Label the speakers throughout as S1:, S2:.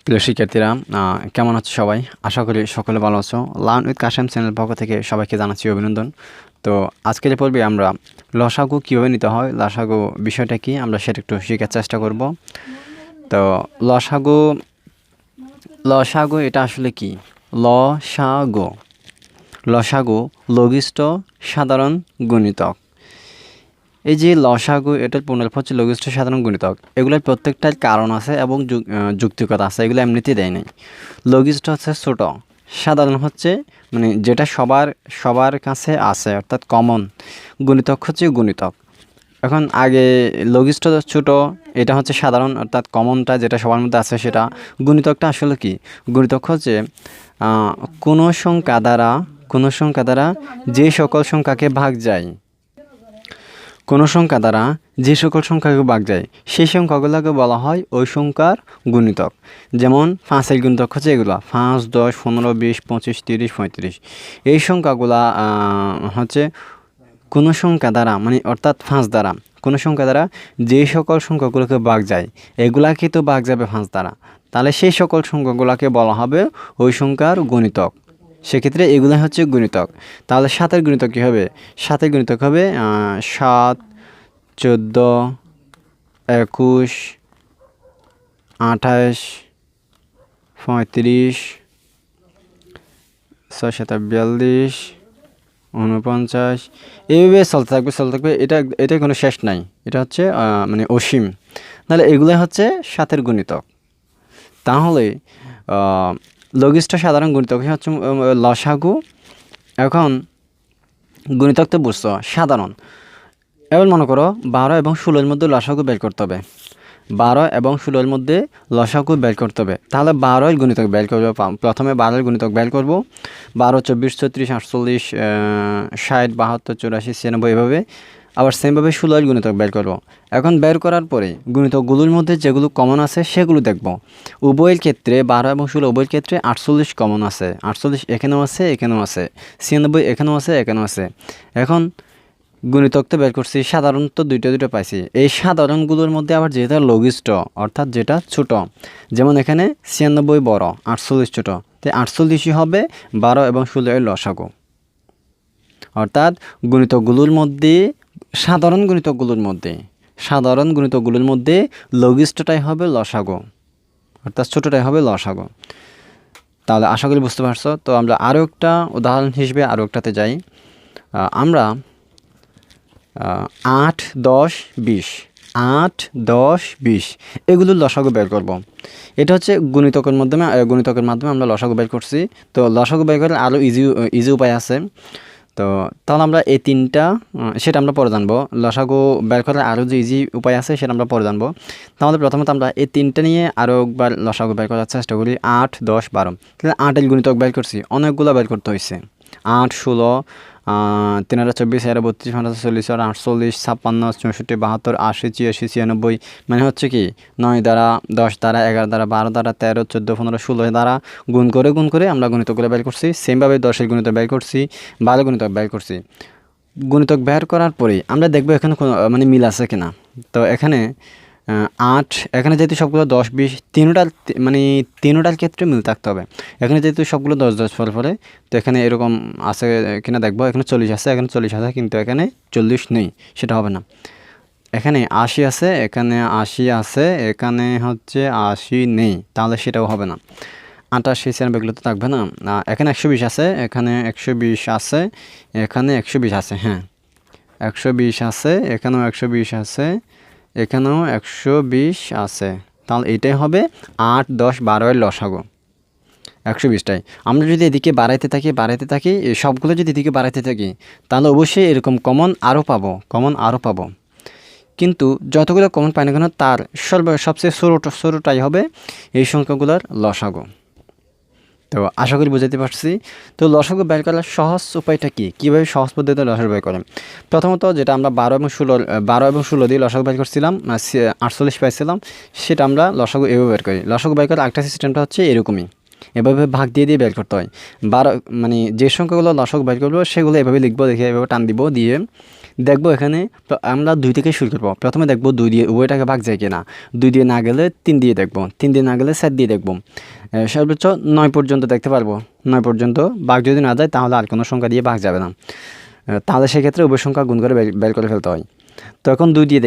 S1: প্রিয় শিক্ষার্থীরা, কেমন আছো সবাই? আশা করি সকলে ভালো আছো। লার্ন উইথ কাশেম চ্যানেল পক্ষ থেকে সবাইকে জানাচ্ছি অভিনন্দন। তো আজকের পর্বে আমরা লসাগু কীভাবে নিতে হয়, লসাগু বিষয়টা কি, আমরা সেটা একটু শেখার চেষ্টা করব। তো লসাগু লসাগু এটা আসলে কি? লসাগু লসাগু লঘিষ্ঠ সাধারণ গুণিতক। এই যে লসাগু, এটার পূর্ণরূপ হচ্ছে লঘিষ্ঠ সাধারণ গুণিতক। এগুলোর প্রত্যেকটার কারণ আছে এবং যুক্তিকতা আছে, এগুলো এমনিতেই দেয় নাই। লঘিষ্ঠ হচ্ছে ছোট, সাধারণ হচ্ছে মানে যেটা সবার কাছে আছে, অর্থাৎ কমন। গুণিতক হচ্ছে গুণিতক। এখন আগে লঘিষ্ঠ ছোট, এটা হচ্ছে সাধারণ অর্থাৎ কমনটা যেটা সবার মধ্যে আছে সেটা। গুণিতকটা আসলে কি? গুণিতক হচ্ছে কোনো সংখ্যা দ্বারা যে সকল সংখ্যাকে ভাগ যায়, কোনো সংখ্যা দ্বারা যে সকল সংখ্যাকে ভাগ যায় সেই সংখ্যাগুলোকে বলা হয় ওই সংখ্যার গুণিতক। যেমন 5-এর গুণিতক হচ্ছে এগুলো: 5, 10, 15, 20, 25, 30, 35। এই সংখ্যাগুলা হচ্ছে কোনো সংখ্যা দ্বারা, মানে অর্থাৎ 5 দ্বারা, কোনো সংখ্যা দ্বারা যে সকল সংখ্যাগুলোকে ভাগ যায় এগুলাকে তো ভাগ যাবে 5 দ্বারা, তাহলে সেই সকল সংখ্যাগুলোকে বলা হবে ওই সংখ্যার গুণিতক। সেক্ষেত্রে এগুলো হচ্ছে গুণিতক। তাহলে 7-এর গুণিতক কী হবে? 7-এর গুণিতক হবে 7, 14, 21, 28, 35, 6-7-42, 49। এইভাবে চলতে থাকবে। এটা কোনো শেষ নাই, এটা হচ্ছে মানে অসীম। তাহলে এগুলো হচ্ছে 7-এর গুণিতক। তাহলে লঘিষ্ঠ সাধারণ গুণিতক হচ্ছে লসাগু। এখন গুণিতক তো বুঝছো সাধারণ। এবার মনে করো 12 এবং 16-এর মধ্যে লসাগু বের করতে হবে। 12 এবং 16-এর মধ্যে লসাগু বের করতে হবে। তাহলে 12-এর গুণিতক বের করবো। প্রথমে 12-এর গুণিতক বের করব। 12, 24, 36, 48, 60, 72, 84, 96 এভাবে। আবার সেমভাবে 16-এর গুণিতক বের করব। এখন বের করার পরে গুণিতকগুলোর মধ্যে যেগুলো কমন আছে সেগুলো দেখব। উভয়ের ক্ষেত্রে 12 এবং 16 উভয়ের ক্ষেত্রে 48 কমন আছে। 48 এখানেও আছে, এখানেও আছে। 96 এখানেও আছে, এখানেও আছে। এখন গুণিতক তো বের করছি, সাধারণত দুইটা পাইছি। এই সাধারণগুলোর মধ্যে আবার যেটা লঘিষ্ঠ অর্থাৎ যেটা ছোট, যেমন এখানে 96 বড়, 48 ছোট, তাই 48ই হবে 12 এবং 16-এর লসাগু। অর্থাৎ গুণিতকগুলোর মধ্যে সাধারণ গুণিতকগুলোর মধ্যে লঘিষ্ঠটাই হবে লসাগু, অর্থাৎ ছোটটাই হবে লসাগু। তাহলে আশা করি বুঝতে পারছো। তো আমরা আরও একটা উদাহরণ হিসেবে আরও একটাতে যাই। আমরা 8, 10, 20, 8, 10, 20 এগুলোর লসাগু বের করব। এটা হচ্ছে গুণিতকের মাধ্যমে আমরা লসাগু বের করছি। তো লসাগু বের করার আরও ইজি উপায় আছে। তো তাহলে আমরা এই তিনটা সেটা আমরা পরে জানবো। লসাগু বের করার আরও যে ইজি উপায় আছে সেটা আমরা পরে জানবো। তাহলে প্রথমত আমরা এই তিনটা নিয়ে আরও একবার লসাগু বের করার চেষ্টা করি। 8, 10, 12। তাহলে 8-এর গুণিতক বের করছি, অনেকগুলো বের করতে হয়েছে। 8, 16, 3, 24, 32, 40, 48, 56, 64, 72, 80, 86, 96। মানে হচ্ছে কি 9 দ্বারা, 10 দ্বারা, 11 দ্বারা, 12 দ্বারা, 13, 14, 15, 16 দ্বারা গুণ করে আমরা গুণিতকগুলো বের করছি। সেমভাবে 10-এর গুণিতক বের করছি, 12 গুণিতক বের করছি। গুণিতক বের করার পরে আমরা দেখবো এখানে কোনো মানে মিল আছে কিনা। তো এখানে 8, এখানে যেহেতু সবগুলো 10, 20 তিনোটার ক্ষেত্রে মিল থাকতে হবে। এখানে যেহেতু সবগুলো 10, 10 ফলে তো এখানে এরকম আছে কিনা দেখবো। এখানে 40 আছে, এখানে 40 আছে, কিন্তু এখানে 40 নেই, সেটা হবে না। এখানে 80 আছে, এখানে 80 আছে, এখানে হচ্ছে 80 নেই, তাহলে সেটাও হবে না। 88, 96 এগুলো তো থাকবে না। এখানে 120 আছে, এখানে 120 আছে, এখানে 120 আছে, হ্যাঁ 120 আছে, এখানেও 120 আছে, এখানেও 120 আছে। তাহলে এটাই হবে 8, 10, 12-এর লসাগু, 120টাই। আমরা যদি এদিকে বাড়াইতে থাকি সবগুলো যদি এদিকে বাড়াইতে থাকি তাহলে অবশ্যই এরকম কমন আরও পাবো। কিন্তু যতগুলো কমন পাই না কেন তার সবচেয়ে ছোটোটাই হবে এই সংখ্যাগুলোর লসাগু। তো আশা করি বুঝাতে পারছি। তো লসাগু বের করার সহজ উপায়টা কি? কীভাবে সহজ পদ্ধতিতে লসাগু বের করেন? প্রথমত যেটা আমরা 12 এবং 16 দিয়ে লসাগু বের করছিলাম, 48 পাইছিলাম, সেটা আমরা লসাগু এভাবে বের করি। লসাগু বের করার একটা সিস্টেমটা হচ্ছে এরকমই। এভাবে ভাগ দিয়ে দিয়ে বের করতে হয়। 12 মানে যে সংখ্যাগুলো লসাগু বের করবো সেগুলো এভাবে লিখবো, দেখে এভাবে টান দিব, দিয়ে দেখবো এখানে আমরা 2 থেকে শুরু করবো। প্রথমে দেখবো 2 দিয়ে উভয়টাকে ভাগ যায় কিনা। 2 দিয়ে না গেলে 3 দিয়ে দেখবো, 3 দিয়ে না গেলে 4 দিয়ে দেখবো। সর্বোচ্চ 9 পর্যন্ত দেখতে পারবো। 9 পর্যন্ত ভাগ যদি না যায় তাহলে আর কোনো সংখ্যা দিয়ে ভাগ যাবে না। তাহলে সেক্ষেত্রে উভয় সংখ্যা গুণ করে বের করে ফেলতে হয়। তো এখন 2 দিয়ে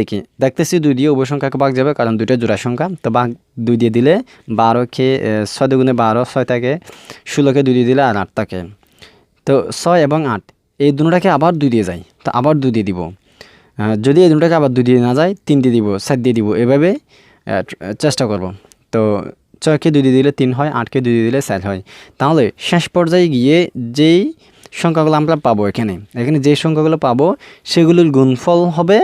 S1: দেখতেছি 2 দিয়ে উভয় সংখ্যাকে ভাগ যাবে, কারণ 2টা জোড়া সংখ্যা। তো ভাগ 2 দিয়ে দিলে 12কে 6 দুগুণে 12, 6 থাকে, 16কে 2 দিয়ে দিলে আর 8 থাকে। তো 6 এবং 8 এই দুটোটাকে আবার 2 দিয়ে যায়, তো আবার 2 দিয়ে দিব। যদি এই দুটোটাকে আবার 2 দিয়ে না যায় 3 দিয়ে দিব, 7 দিয়ে দিব, এভাবে চেষ্টা করব। তো 6কে 2 দিয়ে দিলে 3 হয়, 8কে 2 দিয়ে দিলে 4 হয়। তাহলে শেষ পর্যায়ে গিয়ে যেই সংখ্যাগুলো আমরা পাবো, এখানে যেই সংখ্যাগুলো পাবো সেগুলোর গুণফল হবে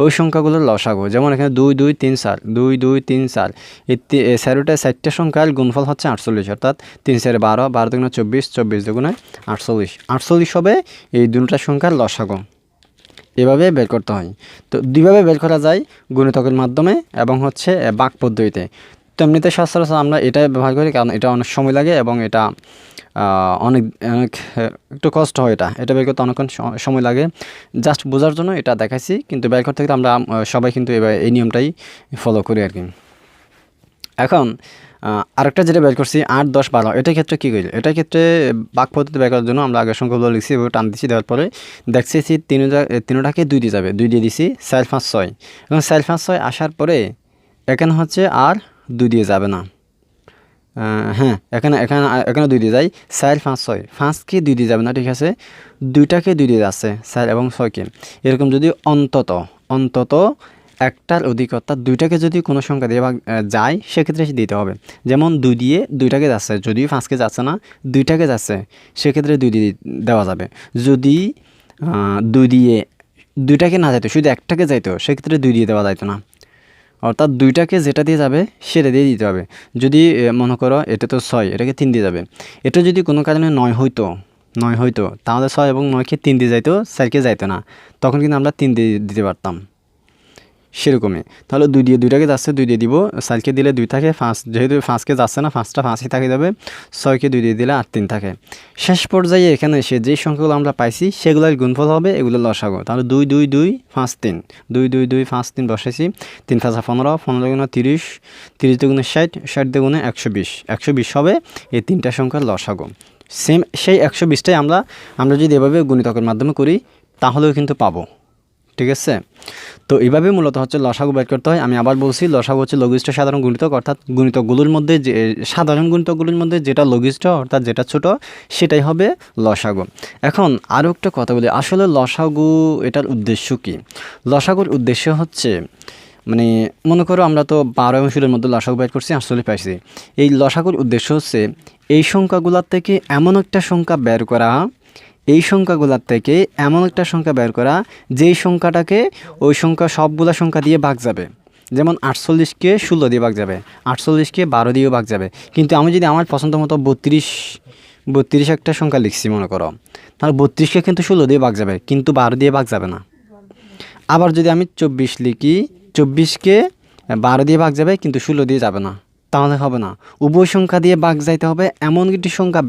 S1: ওই সংখ্যাগুলোর লসাগু। যেমন এখানে 2 2 3 4, 2 2 3 4, এই 4টা সংখ্যার গুণফল হচ্ছে 48, অর্থাৎ 3 4 12, 12 দুগুণে 24, 24 দুগুণে 48, 48 হবে এই দুটো সংখ্যার লসাগু। এভাবে বের করতে হয়। তো দুইভাবে বের করা যায়, গুণিতকের মাধ্যমে এবং হচ্ছে ভাগ পদ্ধতিতে। তো এমনিতে সচরাচর আমরা এটা ব্যবহার করি, কারণ এটা অনেক সময় লাগে এবং এটা অনেক অনেক একটু কষ্ট হয়। এটা বের করতে অনেকক্ষণ সময় লাগে। জাস্ট বোঝার জন্য এটা দেখাইছি, কিন্তু বের করতে গেলে আমরা সবাই কিন্তু এবার এই নিয়মটাই ফলো করি আর কি। এখন আরেকটা যেটা বের করছি 8 10 12, এটার ক্ষেত্রে কী করি? এটার ক্ষেত্রে ভাগ পদ্ধতি বের করার জন্য আমরা আগের সংখ্যাগুলো লিখছি, এভাবে টান দিচ্ছি, দেওয়ার পরে দেখছি তিনটাকে 2 দিয়ে যাবে, 2 দিয়ে দিছি 4 5 6, এবং 4 5 6 আসার পরে এখানে হচ্ছে আর 2 দিয়ে যাবে না। হ্যাঁ, এখানে 2 দিয়ে যায়, 4 5 6, 5কে 2 দিয়ে যাবে না, ঠিক আছে, 2টাকে 2 দিয়ে যাচ্ছে, 4 এবং 6কে। এরকম যদি অন্তত একটার অধিক, অর্থাৎ 2টাকে যদি কোনো সংখ্যা দিয়ে যায় সেক্ষেত্রে দিতে হবে। যেমন 2 দিয়ে 2টাকে যাচ্ছে, যদিও 5কে যাচ্ছে না, 2টাকে যাচ্ছে, সেক্ষেত্রে 2 দিয়ে দেওয়া যাবে। যদি 2 দিয়ে 2টাকে না যাইতো, শুধু একটাকে যাইতো, সেক্ষেত্রে 2 দিয়ে দেওয়া যাইতো না। অর্থাৎ 2টাকে যেটা দিয়ে যাবে সেটা দিয়ে দিতে হবে। যদি মনে করো এটা তো 6, এটাকে 3 দিয়ে যাবে। এটা যদি কোনো কারণে 9 হইতো তাহলে 6 এবং 9কে 3 দিয়ে যাইতো, 4কে যাইতো না, তখন কিন্তু আমরা 3 দিয়ে দিতে পারতাম। সেরকমই তাহলে 2 দিয়ে 2টাকে যাচ্ছে, 2 দিয়ে দিব, 4কে দিলে 2 থাকে, 5 যেহেতু 5কে যাচ্ছে না, 5টা 5ই থাকে যাবে, 6কে 2 দিয়ে দিলে আর 3 থাকে। শেষ পর্যায়ে এখানে এসে যেই সংখ্যাগুলো আমরা পাইছি সেগুলোর গুণফল হবে এগুলো লসাগু। তাহলে 2 2 2 5 3, 2 2 2 5 3 বসাইছি, 3 5 15, 15 দুগুণে 30, 30 দুগুণে 60, 60 দুগুণে 120, 120 হবে এই তিনটা সংখ্যার লসাগু। সেম সেই 120টাই আমরা যদি এভাবে গুণিতকের মাধ্যমে করি তাহলেও কিন্তু পাবো, ঠিক আছে। তো এইভাবে মূলত হচ্ছে লসাগু বের করতে হয়। আমি আবার বলছি, লসাগু হচ্ছে লঘিষ্ঠ সাধারণ গুণিতক, অর্থাৎ গুণিতকগুলোর মধ্যে যে সাধারণ গুণিতকগুলোর মধ্যে যেটা লঘিষ্ঠ, অর্থাৎ যেটা ছোট, সেটাই হবে লসাগু। এখন আরও একটা কথা বলি, আসলে লসাগু এটার উদ্দেশ্য কী? লসাগুর উদ্দেশ্য হচ্ছে, মানে মনে করো আমরা তো 12 এবং 16-এর মধ্যে লসাগু বের করছি, 48 পাইছি। এই লসাগুর উদ্দেশ্য হচ্ছে এই সংখ্যাগুলোর থেকে এমন একটা সংখ্যা বের করা, যেই সংখ্যাটাকে ওই সংখ্যা সবগুলা সংখ্যা দিয়ে ভাগ যাবে। যেমন 48কে 16 দিয়ে ভাগ যাবে, 48কে 12 দিয়েও ভাগ যাবে। কিন্তু আমি যদি আমার পছন্দ মতো 32 একটা সংখ্যা লিখছি মনে করো, তাহলে 32কে কিন্তু 16 দিয়ে ভাগ যাবে, কিন্তু 12 দিয়ে ভাগ যাবে না। আবার যদি আমি 24 লিখি, 24কে 12 দিয়ে ভাগ যাবে, কিন্তু 16 দিয়ে যাবে না, তাহলে হবে না। উভয় সংখ্যা দিয়ে ভাগ যাইতে হবে, এমন একটি সংখ্যা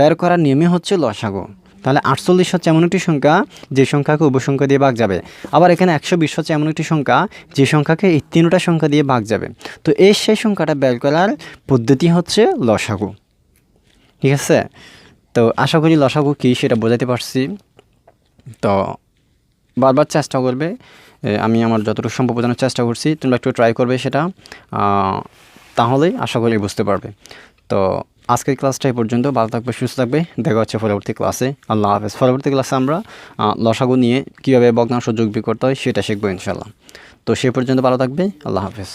S1: বের করার নিয়মই হচ্ছে লসাগু। তাহলে 48 হচ্ছে এমন একটি সংখ্যা যে সংখ্যাকে উভয় সংখ্যা দিয়ে ভাগ যাবে। আবার এখানে 120 হচ্ছে এমন একটি সংখ্যা যে সংখ্যাকে এই তিনটা সংখ্যা দিয়ে ভাগ যাবে। তো সেই সংখ্যাটা বের করার পদ্ধতি হচ্ছে লসাগু, ঠিক আছে। তো আশা করি লসাগু কী সেটা বোঝাতে পারছি। তো বারবার চেষ্টা করবে, আমি আমার যতটুকু সম্ভব বোঝানোর চেষ্টা করছি, তোমরা একটু ট্রাই করবে সেটা, তাহলেই আশা করি বুঝতে পারবে। তো আজকের ক্লাসটা এই পর্যন্ত। ভালো থাকবে, সুস্থ থাকবে, দেখা হচ্ছে পরবর্তী ক্লাসে। আল্লাহ হাফেজ। পরবর্তী ক্লাসে আমরা লসাগু নিয়ে কীভাবে ভগ্নাংশ যোগ বিয়োগ করতে হয় সেটা শিখবো ইনশাল্লাহ। তো সেই পর্যন্ত ভালো থাকবে, আল্লাহ হাফেজ।